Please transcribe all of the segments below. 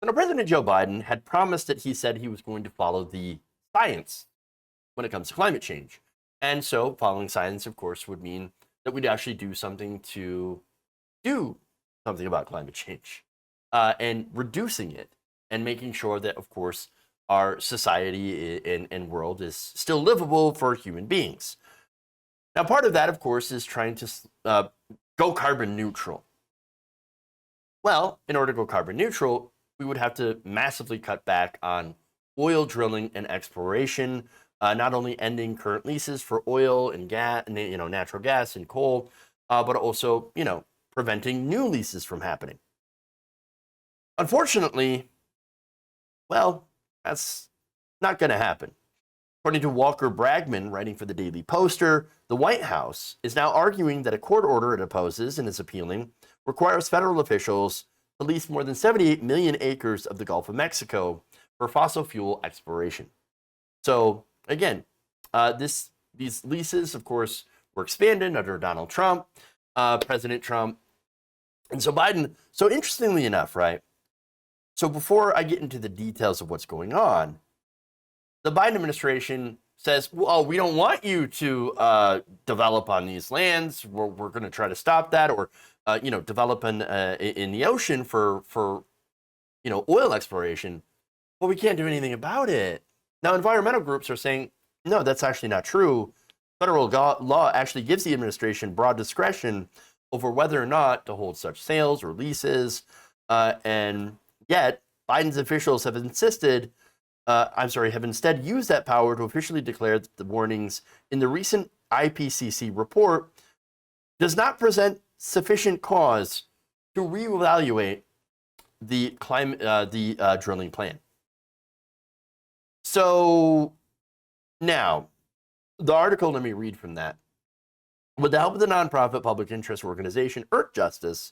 Now, President Joe Biden had promised that he said he was going to follow the science when it comes to climate change. And so following science, of course, would mean that we'd actually do something about climate change and reducing it and making sure that, of course, our society and world is still livable for human beings. Now, part of that, of course, is trying to go carbon neutral. Well, in order to go carbon neutral, we would have to massively cut back on oil drilling and exploration, not only ending current leases for oil and gas, natural gas and coal, but also, preventing new leases from happening. Unfortunately, well, that's not going to happen. According to Walker Bragman, writing for the Daily Poster, the White House is now arguing that a court order it opposes and is appealing requires federal officials to lease more than 78 million acres of the Gulf of Mexico for fossil fuel exploration. So again, these leases, of course, were expanded under Donald Trump, President Trump. And so Biden, so interestingly enough, right? So before I get into the details of what's going on, the Biden administration says, well, we don't want you to develop on these lands. We're going to try to stop that, or develop in the ocean for oil exploration. But we can't do anything about it. Now, environmental groups are saying, no, that's actually not true. Federal law actually gives the administration broad discretion over whether or not to hold such sales or leases. And yet, Biden's officials have instead used that power to officially declare that the warnings in the recent IPCC report does not present sufficient cause to reevaluate the drilling plan. So now, the article, let me read from that. With the help of the nonprofit public interest organization Earth Justice,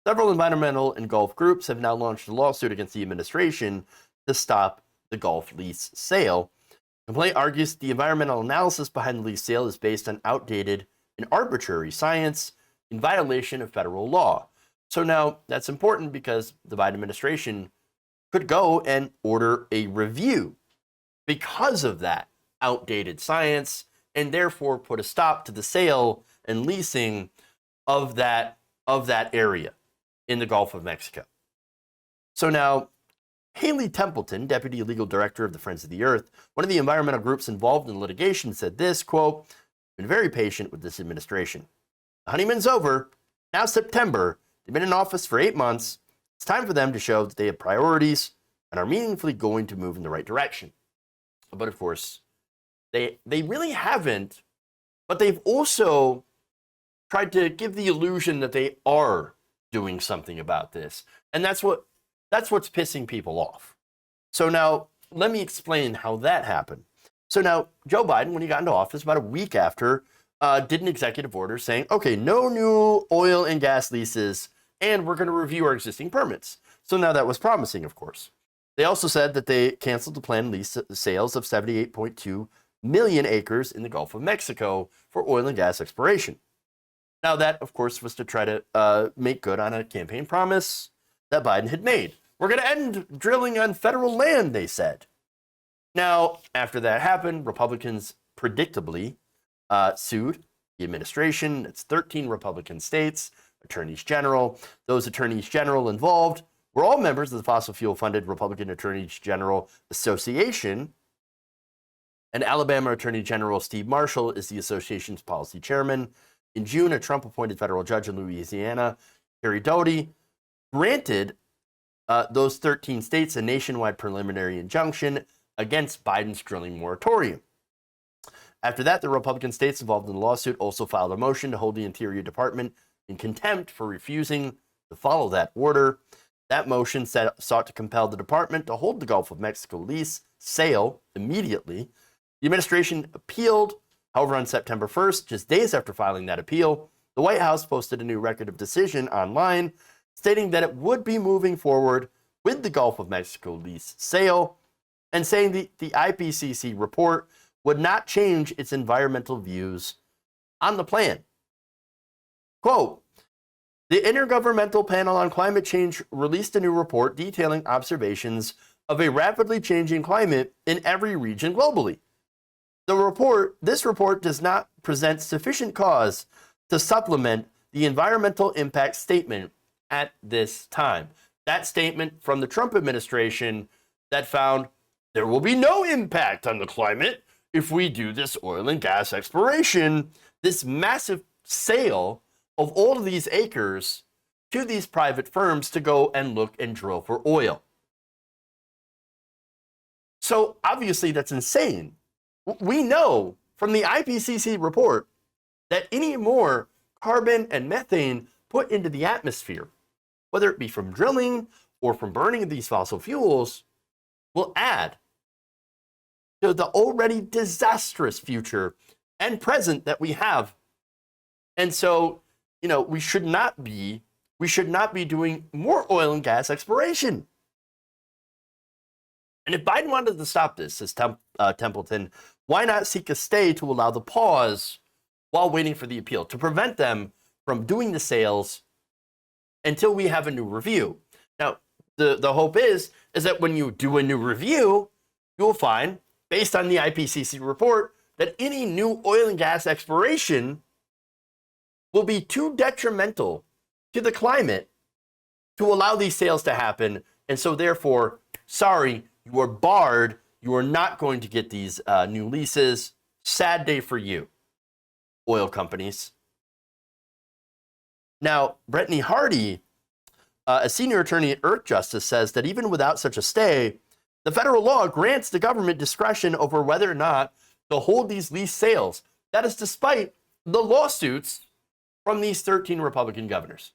several environmental and Gulf groups have now launched a lawsuit against the administration to stop the Gulf lease sale. The complaint argues the environmental analysis behind the lease sale is based on outdated and arbitrary science in violation of federal law. So now that's important because the Biden administration could go and order a review because of that outdated science, and therefore put a stop to the sale and leasing of that area in the Gulf of Mexico. So now, Haley Templeton, Deputy Legal Director of the Friends of the Earth, one of the environmental groups involved in litigation, said this, quote, "Been very patient with this administration. The honeymoon's over. Now September. They've been in office for 8 months. It's time for them to show that they have priorities and are meaningfully going to move in the right direction." But of course, they really haven't, but they've also tried to give the illusion that they are doing something about this. And that's what's pissing people off. So now let me explain how that happened. So now Joe Biden, when he got into office about a week after, did an executive order saying, okay, no new oil and gas leases, and we're going to review our existing permits. So now that was promising, of course. They also said that they canceled the planned lease sales of 78.2 million acres in the Gulf of Mexico for oil and gas exploration. Now that, of course, was to try to make good on a campaign promise that Biden had made. We're going to end drilling on federal land, they said. Now, after that happened, Republicans predictably sued the administration. It's 13 Republican states, attorneys general. Those attorneys general involved were all members of the fossil fuel-funded Republican Attorneys General Association. And Alabama Attorney General Steve Marshall is the association's policy chairman. In June, a Trump-appointed federal judge in Louisiana, Terry Doughty, granted those 13 states a nationwide preliminary injunction against Biden's drilling moratorium. After that, the Republican states involved in the lawsuit also filed a motion to hold the Interior Department in contempt for refusing to follow that order. That motion sought to compel the department to hold the Gulf of Mexico lease sale immediately. The administration appealed. However, on September 1st, just days after filing that appeal, the White House posted a new record of decision online stating that it would be moving forward with the Gulf of Mexico lease sale and saying the IPCC report would not change its environmental views on the plan. Quote, The Intergovernmental Panel on Climate Change released a new report detailing observations of a rapidly changing climate in every region globally. This report does not present sufficient cause to supplement the environmental impact statement at this time. That statement from the Trump administration that found there will be no impact on the climate if we do this oil and gas exploration, this massive sale of all of these acres to these private firms to go and look and drill for oil. So obviously that's insane. We know from the IPCC report that any more carbon and methane put into the atmosphere, whether it be from drilling or from burning of these fossil fuels, will add to the already disastrous future and present that we have. And so, we should not be doing more oil and gas exploration. And if Biden wanted to stop this, says Templeton, why not seek a stay to allow the pause while waiting for the appeal, to prevent them from doing the sales until we have a new review? Now, the hope is that when you do a new review, you'll find, based on the IPCC report, that any new oil and gas exploration will be too detrimental to the climate to allow these sales to happen. And so therefore, sorry, you are barred. You are not going to get these new leases. Sad day for you, oil companies. Now, Brittany Hardy, a senior attorney at Earthjustice, says that even without such a stay, the federal law grants the government discretion over whether or not to hold these lease sales. That is despite the lawsuits from these 13 Republican governors.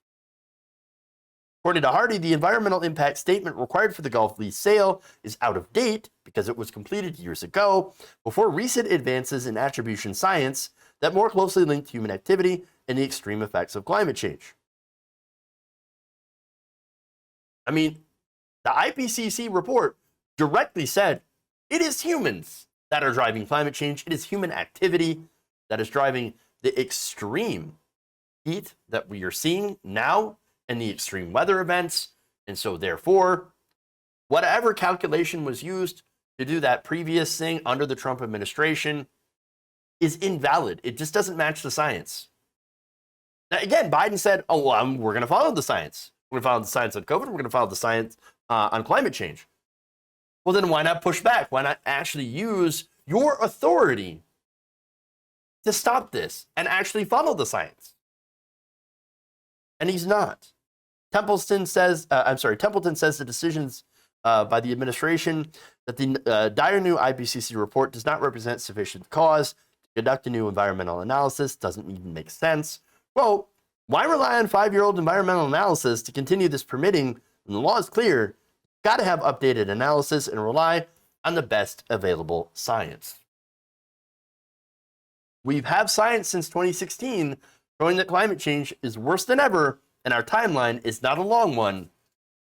According to Hardy, the environmental impact statement required for the Gulf lease sale is out of date because it was completed years ago, before recent advances in attribution science that more closely linked human activity and the extreme effects of climate change. I mean, the IPCC report directly said it is humans that are driving climate change. It is human activity that is driving the extreme heat that we are seeing now and the extreme weather events. And so therefore, whatever calculation was used to do that previous thing under the Trump administration is invalid. It just doesn't match the science. Now, again, Biden said, oh, well, we're going to follow the science. We're going to follow the science on COVID. We're going to follow the science on climate change. Well, then why not push back? Why not actually use your authority to stop this and actually follow the science? And he's not. Templeton says the decisions by the administration that the dire new IPCC report does not represent sufficient cause to conduct a new environmental analysis. Doesn't even make sense. Well, why rely on 5-year-old environmental analysis to continue this permitting when the law is clear? You've got to have updated analysis and rely on the best available science. We've had science since 2016 showing that climate change is worse than ever, and our timeline is not a long one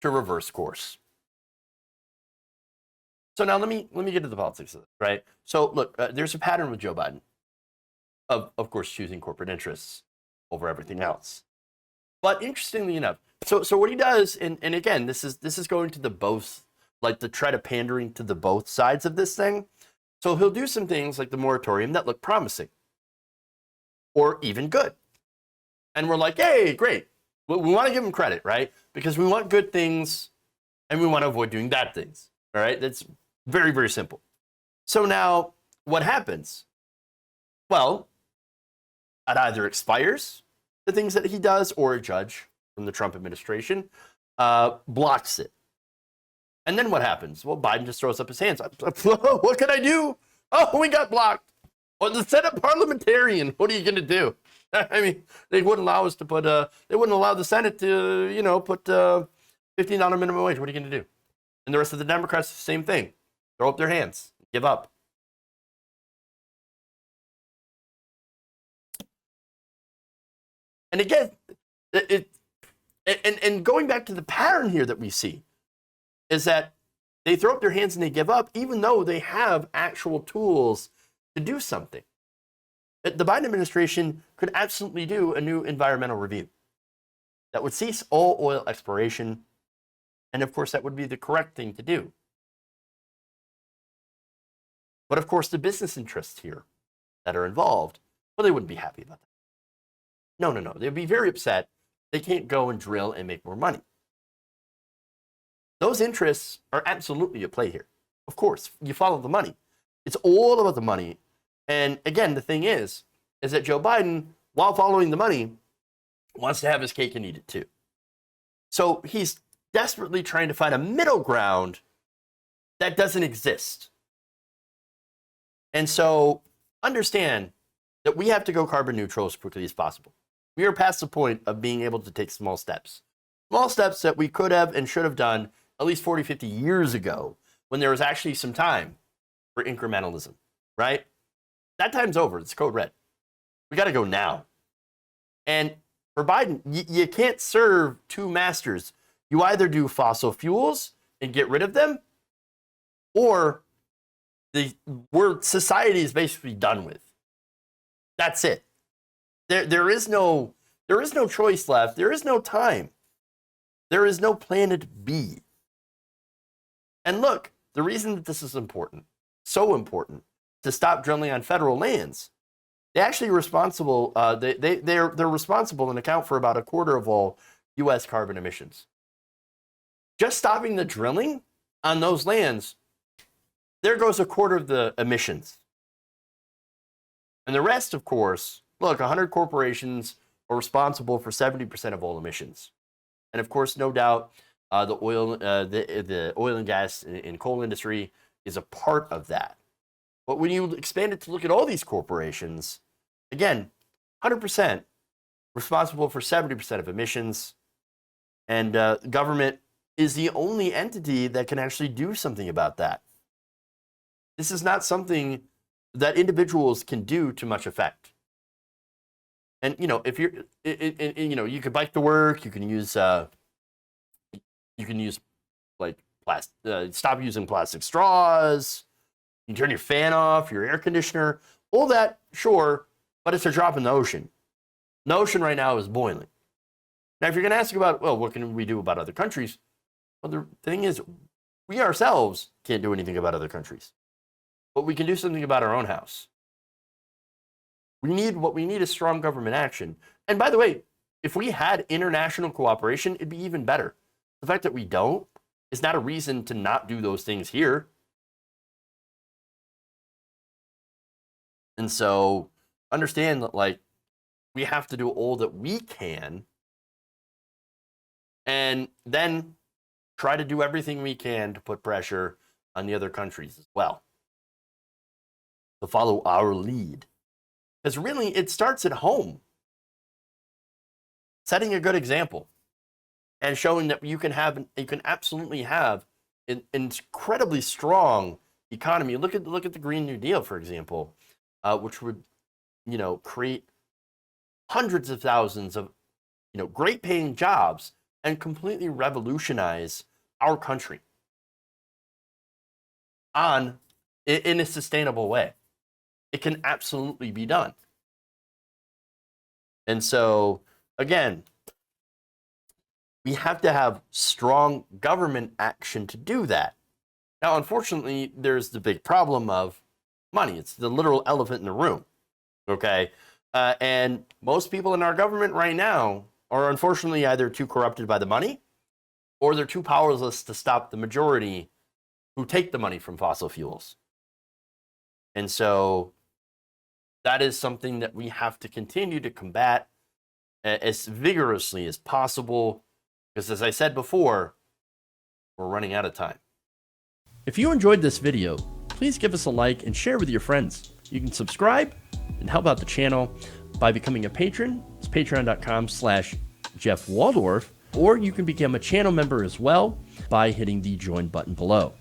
to reverse course. So now let me get to the politics of this, right? So look, there's a pattern with Joe Biden of course, choosing corporate interests over everything else. But interestingly enough, so what he does, and again, this is going to the both, like the try to pandering to the both sides of this thing. So he'll do some things like the moratorium that look promising or even good. And we're like, hey, great. We want to give him credit, right? Because we want good things and we want to avoid doing bad things. All right. That's very, very simple. So now what happens? Well, it either expires, the things that he does, or a judge from the Trump administration blocks it. And then what happens? Well, Biden just throws up his hands. What can I do? Oh, we got blocked. Well, the Senate parliamentarian, what are you going to do? I mean, they wouldn't allow us to put, they wouldn't allow the Senate to, put $15 minimum wage. What are you going to do? And the rest of the Democrats, the same thing. Throw up their hands, give up. And again, and going back to the pattern here that we see is that they throw up their hands and they give up, even though they have actual tools to do something. The Biden administration could absolutely do a new environmental review. that would cease all oil exploration. And of course, that would be the correct thing to do. But of course, the business interests here that are involved, well, they wouldn't be happy about that. No. They'd be very upset. They can't go and drill and make more money. Those interests are absolutely at play here. Of course, you follow the money. It's all about the money. And again, the thing is that Joe Biden, while following the money, wants to have his cake and eat it too. So he's desperately trying to find a middle ground that doesn't exist. And so understand that we have to go carbon neutral as quickly as possible. We are past the point of being able to take small steps. Small steps that we could have and should have done at least 40, 50 years ago when there was actually some time for incrementalism, right? That time's over. It's code red. We got to go now. And for Biden, you can't serve two masters. You either do fossil fuels and get rid of them, or society is basically done with. That's it. There is no choice left. There is no time. There is no planet B. And look, the reason that this is important, so important, to stop drilling on federal lands, they're actually responsible. They're responsible and account for about a quarter of all U.S. carbon emissions. Just stopping the drilling on those lands, there goes a quarter of the emissions. And the rest, of course, look, 100 corporations are responsible for 70% of all emissions. And of course, no doubt, the oil and gas and coal industry is a part of that. But when you expand it to look at all these corporations, again, 100% responsible for 70% of emissions. And government is the only entity that can actually do something about that. This is not something that individuals can do to much effect. And, if you're, you can bike to work, you can use like stop using plastic straws, you can turn your fan off, your air conditioner, all that, sure, but it's a drop in the ocean. The ocean right now is boiling. Now, if you're going to ask about, well, what can we do about other countries? Well, the thing is, we ourselves can't do anything about other countries, but we can do something about our own house. What we need is strong government action. And by the way, if we had international cooperation, it'd be even better. The fact that we don't is not a reason to not do those things here. And so understand that, we have to do all that we can and then try to do everything we can to put pressure on the other countries as well to follow our lead. Because really, it starts at home. Setting a good example and showing that you can absolutely have an incredibly strong economy. Look at the Green New Deal, for example, which would, create hundreds of thousands of, great paying jobs and completely revolutionize our country in a sustainable way. It can absolutely be done. And so, again, we have to have strong government action to do that. Now, unfortunately, there's the big problem of money. It's the literal elephant in the room, okay? And most people in our government right now are unfortunately either too corrupted by the money or they're too powerless to stop the majority who take the money from fossil fuels. And so that is something that we have to continue to combat as vigorously as possible, because as I said before, we're running out of time. If you enjoyed this video, please give us a like and share with your friends. You can subscribe and help out the channel by becoming a patron. It's patreon.com/Jeff Waldorf, or you can become a channel member as well by hitting the join button below.